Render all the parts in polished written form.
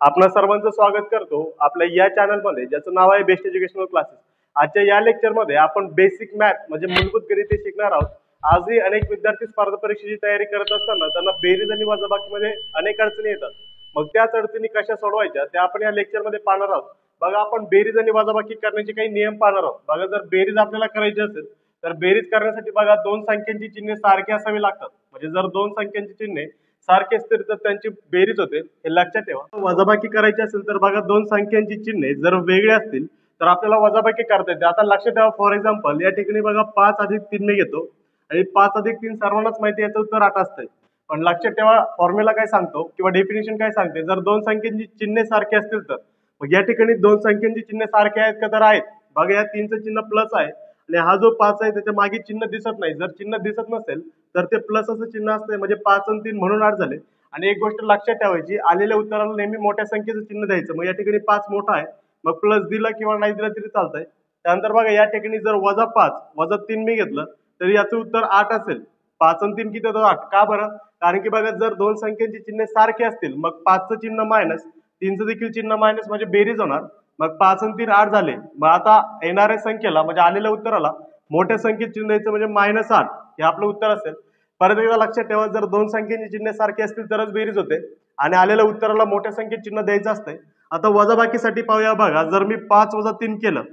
आपणा सर्वांचं स्वागत करतो आपल्या या चॅनलमध्ये ज्याचं नाव आहे बेस्ट एज्युकेशनल क्लासेस। आजच्या या लेक्चरमध्ये आपण बेसिक मॅथ म्हणजे मूलभूत गणिते शिकणार आहोत। आजही अनेक विद्यार्थी स्पर्धा परीक्षेची तयारी करत असताना त्यांना बेरीज आणि वजाबाकीमध्ये अनेक अडचणी येतात। मग त्याच अडचणी कशा सोडवायच्या ते आपण या लेक्चरमध्ये पाहणार आहोत। बघा, आपण बेरीज आणि वजाबाकी करण्याचे काही नियम पाहणार आहोत। बघा, जर बेरीज आपल्याला करायची असेल तर बेरीज करण्यासाठी बघा दोन संख्यांची चिन्हे सारखी असावी लागतात। म्हणजे जर दोन संख्यांची चिन्हे सारखे असतील तर त्यांची बेरीज होते, हे लक्षात ठेवा। वजाबाकी करायची असेल तर बघा दोन संख्यांची चिन्हे जर वेगळी असतील तर आपल्याला वजाबाकी करता येते। आता लक्षात ठेवा, फॉर एक्झाम्पल या ठिकाणी बघा 5 अधिक 3 मी घेतो आणि 5 अधिक 3 सर्वांनाच माहिती आहे, याचं उत्तर 8 असते। पण लक्षात ठेवा, फॉर्म्युला काय सांगतो किंवा डेफिनेशन काय सांगते, जर दोन संख्यांची चिन्हे सारखी असतील तर मग या ठिकाणी दोन संख्यांची चिन्हे सारखी आहेत का, तर आहेत। बघा, या 3चं चिन्ह प्लस आहे आणि हा जो 5 आहे त्याच्या मागे चिन्ह दिसत नाही। जर चिन्ह दिसत नसेल तर ते प्लस असं चिन्ह असते, म्हणजे 5 आणि 3 म्हणून 8 झाले। आणि एक गोष्ट लक्षात ठेवायची, आलेल्या उत्तराला नेहमी मोठ्या संख्येचं चिन्ह द्यायचं। मग या ठिकाणी 5 मोठा आहे, मग प्लस दिला किंवा नाही दिला तरी चालतंय। त्यानंतर बघा या ठिकाणी जर वजा 5 वजा 3 मी घेतलं तर याचं उत्तर 8 असेल। 5 आणि 3 किती होतात, 8। का बरं? कारण की बघा जर दोन संख्यांची चिन्हे सारखी असतील मग 5चं चिन्ह मायनस 3चं देखील चिन्ह मायनस, म्हणजे बेरीज होणार। मग 5 आणि 3 8 झाले। मग आता येणाऱ्या संख्येला म्हणजे आलेल्या उत्तराला मोठ्या संख्येत चिन्ह द्यायचं, म्हणजे -8 हे आपलं उत्तर असेल। परत एकदा लक्षात ठेवा, जर दोन संख्येची चिन्हे सारखी असतील तरच बेरीज होते आणि आलेल्या उत्तराला मोठ्या संख्येत चिन्ह द्यायचं असते। आता वजाबाकीसाठी पाहूया। बघा, जर मी 5 वजा 3 केलं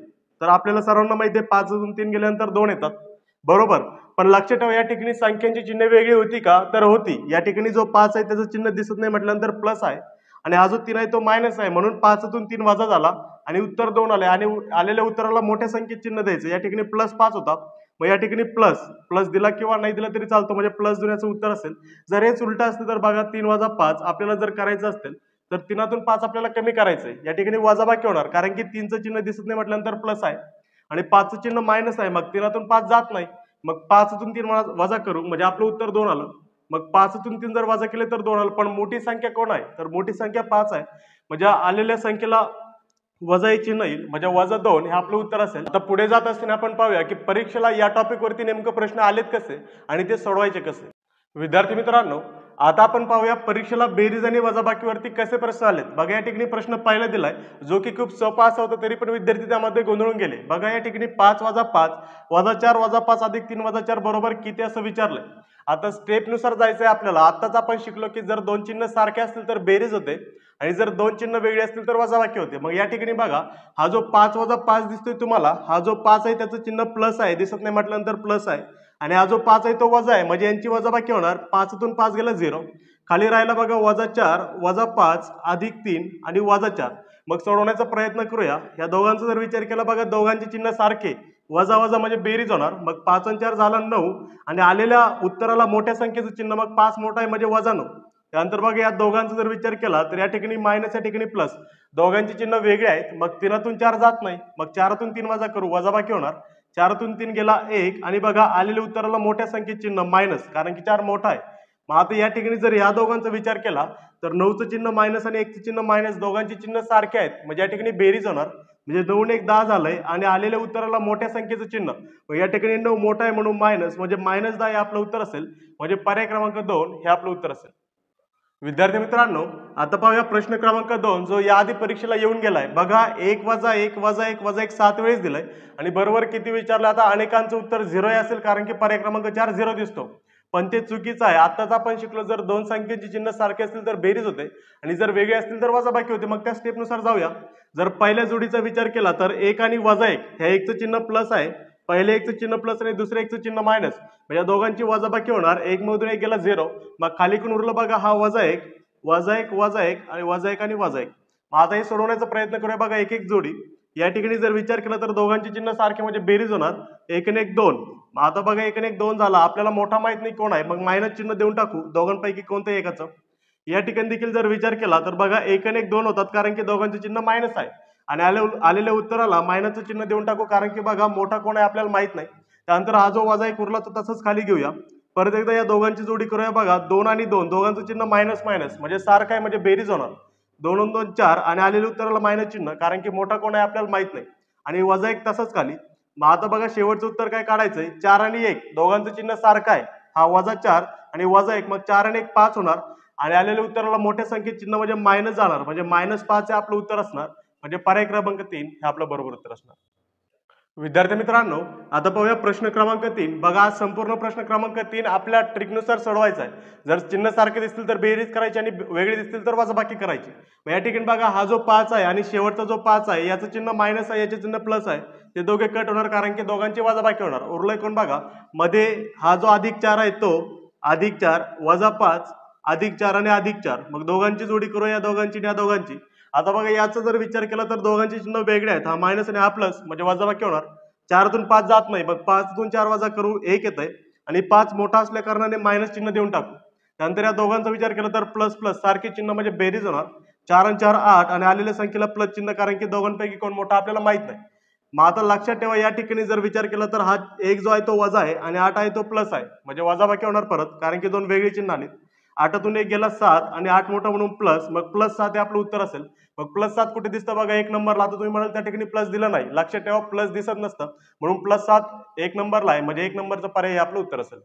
तर आपल्याला सर्वांना माहिती आहे 5 वरून 3 गेल्यानंतर 2 येतात, बरोबर। पण लक्षात ठेवा या ठिकाणी संख्यांची चिन्हे वेगळी होती का, तर होती। या ठिकाणी जो 5 आहे त्याचं चिन्ह दिसत नाही म्हटल्यानंतर प्लस आहे आणि हा जो 3 आहे तो मायनस आहे, म्हणून 5तून 3 वजा झाला आणि उत्तर 2 आले आणि आलेल्या उत्तराला मोठ्या संख्येत चिन्ह द्यायचं। या ठिकाणी +5 होता, मग या ठिकाणी प्लस दिला किंवा नाही दिला तरी चालतो, म्हणजे प्लस देण्याचं उत्तर असेल। जर हेच उलट असतं तर बघा 3 वजा 5 आपल्याला जर करायचं असेल तर 3तून 5 आपल्याला कमी करायचंय। या ठिकाणी वजाबाकी होणार, कारण की 3चं चिन्ह दिसत नाही म्हटल्यानंतर प्लस आहे आणि 5चं चिन्ह मायनस आहे, मग 3तून 5 जात नाही। मग 5तून 3 वजा करू म्हणजे आपलं उत्तर 2 आलं। मग 5तून 3 जर वजा केले तर 2 आलं, पण मोठी संख्या कोण आहे, तर मोठी संख्या 5 आहे, म्हणजे आलेल्या संख्येला वजा हे चिन्ह येईल, म्हणजे -2 हे आपलं उत्तर असेल। आता पुढे जात असताना आपण पाहूया की परीक्षेला या टॉपिक वरती नेमकं प्रश्न आलेत कसे आणि ते सोडवायचे कसे। विद्यार्थी मित्रांनो, आता आपण पाहूया परीक्षेला बेरीज आणि वजाबाकीवरती कसे प्रश्न आलेत। बघा, या ठिकाणी प्रश्न पहिला दिलाय जो की खूप सोपा असा होता, तरी पण विद्यार्थी त्यामध्ये गोंधळून गेले। बघा, या ठिकाणी 5 वजा 5 वजा 4 वजा 5 अधिक 3 वजा 4 बरोबर किती असं विचारलंय। आता स्टेपनुसार जायचंय आपल्याला। आताच आपण शिकलो की जर दोन चिन्ह सारखे असतील तर बेरीज होते आणि जर दोन चिन्ह वेगळे असतील तर वजाबाकी होते। मग या ठिकाणी बघा, हा जो 5 वजा 5 दिसतोय तुम्हाला, हा जो 5 आहे त्याचं चिन्ह प्लस आहे, दिसत नाही म्हटल्यानंतर प्लस आहे, आणि हा जो 5 आहे तो वजा आहे, म्हणजे यांची वजाबाकी होणार। 5तून 5 गेला 0, खाली राहिला बघा वजा 4 वजा 5 अधिक 3 आणि वजा 4। मग सोडवण्याचा प्रयत्न करूया। या दोघांचा जर विचार केला, बघा दोघांचे चिन्ह सारखे, वजा वजा म्हणजे बेरीज होणार। मग 5 आणि 4 झाला 9 आणि आलेल्या उत्तराला मोठ्या संख्येचं चिन्ह, मग 5 मोठा आहे म्हणजे -9। त्यानंतर बघा या दोघांचा जर विचार केला तर या ठिकाणी मायनस, या ठिकाणी प्लस, दोघांची चिन्ह वेगळे आहेत। मग 3तून 4 जात नाही, मग 4तून 3 वजा करू, वजाबाकी होणार। 4तून 3 गेला 1 आणि बघा आलेल्या उत्तराला मोठ्या संख्येत चिन्ह मायनस, कारण की 4 मोठा आहे। मग आता या ठिकाणी जर या दोघांचा विचार केला तर 9चं चिन्ह मायनस आणि 1चं चिन्ह मायनस, दोघांची चिन्ह सारखे आहेत, म्हणजे या ठिकाणी बेरीज होणार। म्हणजे 9 आणि 1 10 झालंय आणि आलेल्या उत्तराला मोठ्या संख्येचं चिन्ह, मग या ठिकाणी 9 मोठा आहे म्हणून मायनस, म्हणजे -10 हे आपलं उत्तर असेल। म्हणजे पर्याय क्रमांक 2 हे आपलं उत्तर असेल। विद्यार्थी मित्रांनो, आता पाहूया प्रश्न क्रमांक 2 जो याआधी परीक्षेला येऊन गेलाय। बघा, 1 वजा 1 वजा 1 वजा 1 7 वेळेस दिलाय आणि बरोबर किती विचारलं। आता अनेकांचं उत्तर 0 असेल, कारण की पर्याय क्रमांक 4 0 दिसतो, पण ते चुकीचं आहे। आताच आपण शिकलो जर दोन संख्येची चिन्ह सारखे असतील तर बेरीज होते आणि जर वेगळे असतील तर वजाबाकी होते। मग त्या स्टेपनुसार जाऊया। जर पहिल्या जोडीचा विचार केला तर 1 आणि वजा 1 ह्या 1चं चिन्ह प्लस आहे, पहिले 1चं चिन्ह प्लस आणि दुसऱ्या 1चं चिन्ह मायनस, म्हणजे दोघांची वजाबाकी होणार। 1 मधून 1 गेला 0, मग खाली कोण उरलं बघा, हा वजा 1 वजा 1 वजा 1 आणि वजा 1 आणि वजा 1। आता हे सोडवण्याचा प्रयत्न करूया। बघा, एक एक जोडी या ठिकाणी जर विचार केला तर दोघांची चिन्ह सारखे, म्हणजे बेरीज होणार। 1 आणि 1 2, आता बघा 1 आणि 1 2 झाला। आपल्याला मोठा माहित नाही कोण आहे, मग मायनस चिन्ह देऊन टाकू दोघांपैकी कोणतं एकाचं। या ठिकाणी देखील जर विचार केला तर बघा 1 आणि 1 2 होतात, कारण की दोघांचे चिन्ह मायनस आहे आणि आलेल्या उत्तराला मायनसचं चिन्ह देऊन टाकू, कारण की बघा मोठा कोण आहे आपल्याला माहित नाही। त्यानंतर हा जो वजा 1 उरला तो तसंच खाली घेऊया। परत एकदा या दोघांची जोडी करूया। बघा 2 आणि 2, दोघांचं चिन्ह मायनस मायनस, म्हणजे सारखं आहे, म्हणजे बेरीज होणार। 2 आणि 2 4 आणि आलेल्या उत्तराला मायनस चिन्ह, कारण की मोठा कोण आहे आपल्याला माहित नाही, आणि वजा 1 तसंच खाली। मग आता बघा शेवटचं उत्तर काय काढायचंय, 4 आणि 1 दोघांचं चिन्ह सारखं आहे, हा वजा 4 आणि वजा 1, मग 4 आणि 1 5 होणार। आणि आलेल्या उत्तराला मोठ्या संख्येत चिन्ह म्हणजे मायनस जाणार, म्हणजे -5 हे आपलं उत्तर असणार. म्हणजे पर्याय क्रमांक 3 हे आपलं बरोबर उत्तर असणार. विद्यार्थी मित्रांनो, आता पाहूया प्रश्न क्रमांक 3. बघा, आज संपूर्ण प्रश्न क्रमांक 3 आपल्या ट्रिकनुसार सोडवायचा आहे. जर चिन्ह सारखे दिसतील तर बेरीज करायची आणि वेगळे दिसतील तर वजाबाकी करायची. मग या ठिकाणी बघा, हा जो 5 आहे आणि शेवटचा जो 5 आहे याचं चिन्ह मायनस आहे, याचे चिन्ह प्लस आहे. ते दोघे कट होणार कारण की दोघांची वजाबाकी होणार. उरलंय कोण बघा, मध्ये हा जो +4 आहे तो +4 -5 +4 आणि +4. मग दोघांची जोडी करूया, या दोघांची आणि या दोघांची. आता बघा, याचा जर विचार केला तर दोघांचे चिन्ह वेगळे आहेत. हा मायनस आणि हा प्लस, म्हणजे वजाबाकी होणार. 4तून 5 जात नाही, मग 5तून 4 वजा करू 1 येतंय आणि 5 मोठा असल्या कारणाने मायनस चिन्ह देऊन टाकू. त्यानंतर या दोघांचा विचार केला तर प्लस प्लस सारखे चिन्ह म्हणजे बेरीज होणार. 4 आणि 4 8 आणि आलेल्या संख्येला प्लस चिन्ह कारण की दोघांपैकी कोण मोठा आपल्याला माहित नाही. मग आता लक्षात ठेवा, या ठिकाणी जर विचार केला तर हा 1 जो आहे तो वजा आहे आणि 8 आहे तो प्लस आहे, म्हणजे वजाबाकी होणार परत कारण की दोन वेगळी चिन्ह आली. 8तून 1 गेला 7 आणि 8 मोठा म्हणून प्लस, मग +7 हे आपलं उत्तर असेल. मग +7 कुठे दिसतं बघा, 1 नंबरला. आता तुम्ही म्हणाल त्या ठिकाणी प्लस दिलं नाही, लक्षात ठेवा प्लस दिसत नसतं म्हणून +7 1 नंबरला आहे, म्हणजे 1 नंबरचा पर्याय हे आपलं उत्तर असेल.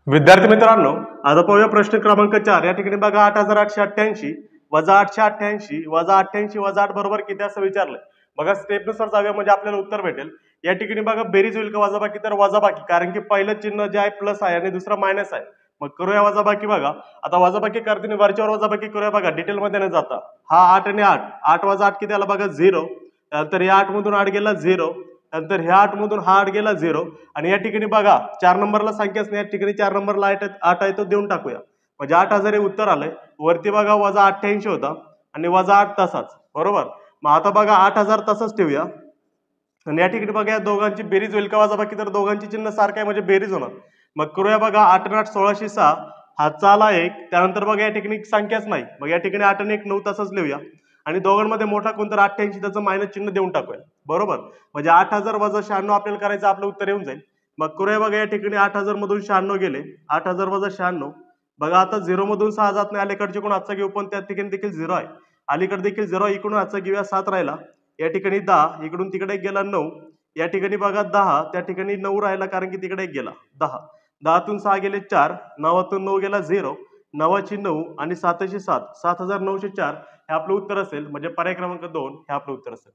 विद्यार्थी मित्रांनो, आता पाहूया प्रश्न क्रमांक 4. या ठिकाणी बघा, 8888 -888 -88 -8 बरोबर किती असं विचारलंय. बघा, स्टेपनुसार जाऊया म्हणजे आपल्याला उत्तर भेटेल. या ठिकाणी बघा, बेरीज होईल का वजाबाकी, तर वजाबाकी, कारण की पहिलं चिन्ह जे आहे प्लस आहे आणि दुसरं मायनस आहे. मग करूया वजाबाकी. बघा, आता वजाबाकी करताना वरच्यावर वजाबाकी करूया. बघा, डिटेलमध्ये न जाता हा 8 आणि 8 8 - 8 किती आला बघा, 0. त्यानंतर या 8 मधून 8 गेला 0. नंतर ह्या 8 मधून हा 8 गेला 0. आणि या ठिकाणी बघा, 4 नंबरला संख्याच नाही, या ठिकाणी 4 नंबरला 8 आहे तो देऊन टाकूया. म्हणजे 8000 हे उत्तर आलंय. वरती बघा -88 होता आणि -8 तसाच, बरोबर. मग आता बघा 8000 तसंच ठेवूया आणि या ठिकाणी बघा, या दोघांची बेरीज होईल का वजाबाकी, तर दोघांची चिन्ह सारखं आहे म्हणजे बेरीज होणार. मग करूया. बघा, 8 आणि 8 1606 हातचा आला 1. त्यानंतर बघा, या ठिकाणी संख्याच नाही, मग या ठिकाणी 8 आणि 1 9 तसंच लिहूया आणि दोघांमध्ये मोठा कोणतर 88 त्याचं मायनस चिन्ह देऊन टाकूया, बरोबर. म्हणजे 8000 - 96 आपल्याला करायचं, आपलं उत्तर येऊन जाईल. मग करूया. बघा, या ठिकाणी 8000 मधून 96 गेले, 8000 - 96. बघा, आता 0 मधून 6 जात नाही, अलीकडचे कोण हातचा घेऊ, पण त्या ठिकाणी देखील 0 आहे. अलीकडे देखील 0, इकडून हातचा घेऊया, 7 राहिला. या ठिकाणी 10, इकडून तिकडे गेला 9. या ठिकाणी बघा 10, त्या ठिकाणी 9 राहिला कारण की तिकडे 1 गेला 10. 10तून 6 गेले 4, 9तून 9 गेला 0, 9ची 9 आणि 7ची 7, 7904 हे आपलं उत्तर असेल. म्हणजे पर्याय क्रमांक 2 हे आपलं उत्तर असेल.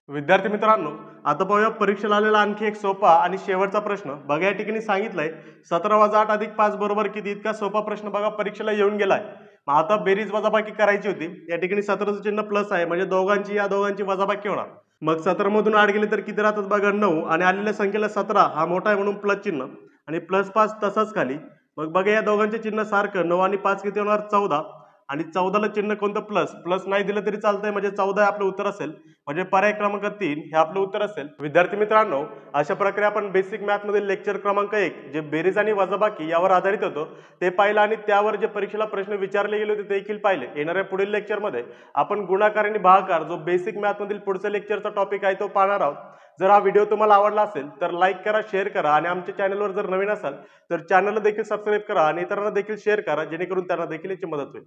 विद्यार्थी मित्रांनो, आता पाहूया परीक्षेला आलेला आणखी एक सोपा आणि शेवटचा प्रश्न. बघा, या ठिकाणी सांगितलंय 17 - 8 + 5 बरोबर किती. इतका सोपा प्रश्न बघा परीक्षेला येऊन गेलाय. मग आता बेरीज वजाबाकी करायची होती. या ठिकाणी 17चं चिन्ह प्लस आहे, म्हणजे या दोघांची वजाबाकी होणार. मग 17 मधून 8 गेले तर किती राहतात बघा, 9. आणि आलेल्या संख्येला 17 हा मोठा आहे म्हणून प्लस चिन्ह आणि +5 तसंच खाली. मग बघा, या दोघांचे चिन्ह सारखं. 9 आणि 5 किती होणार, 14. आणि 14ला चिन्ह कोणतं, प्लस. प्लस नाही दिलं तरी चालतंय, म्हणजे 14 हे आपलं उत्तर असेल. म्हणजे पर्याय क्रमांक 3 हे आपलं उत्तर असेल. विद्यार्थी मित्रांनो, अशा प्रकारे आपण बेसिक मॅथ मधील लेक्चर क्रमांक 1 जे बेरीज आणि वजाबाकी यावर आधारित होतं ते पाहिलं आणि त्यावर जे परीक्षेला प्रश्न विचारले गेले होते ते देखील पाहिले. येणाऱ्या पुढील लेक्चरमध्ये आपण गुणाकार आणि भागाकार जो बेसिक मॅथ मधील पुढचा लेक्चरचा टॉपिक आहे तो पाहणार आहोत. जर हा व्हिडिओ तुम्हाला आवडला असेल तर लाईक करा, शेअर करा आणि आमच्या चॅनलवर जर नवीन असाल तर चॅनलला देखील सबस्क्राईब करा आणि इतरांना देखील शेअर करा, जेणेकरून त्यांना देखील याची मदत होईल.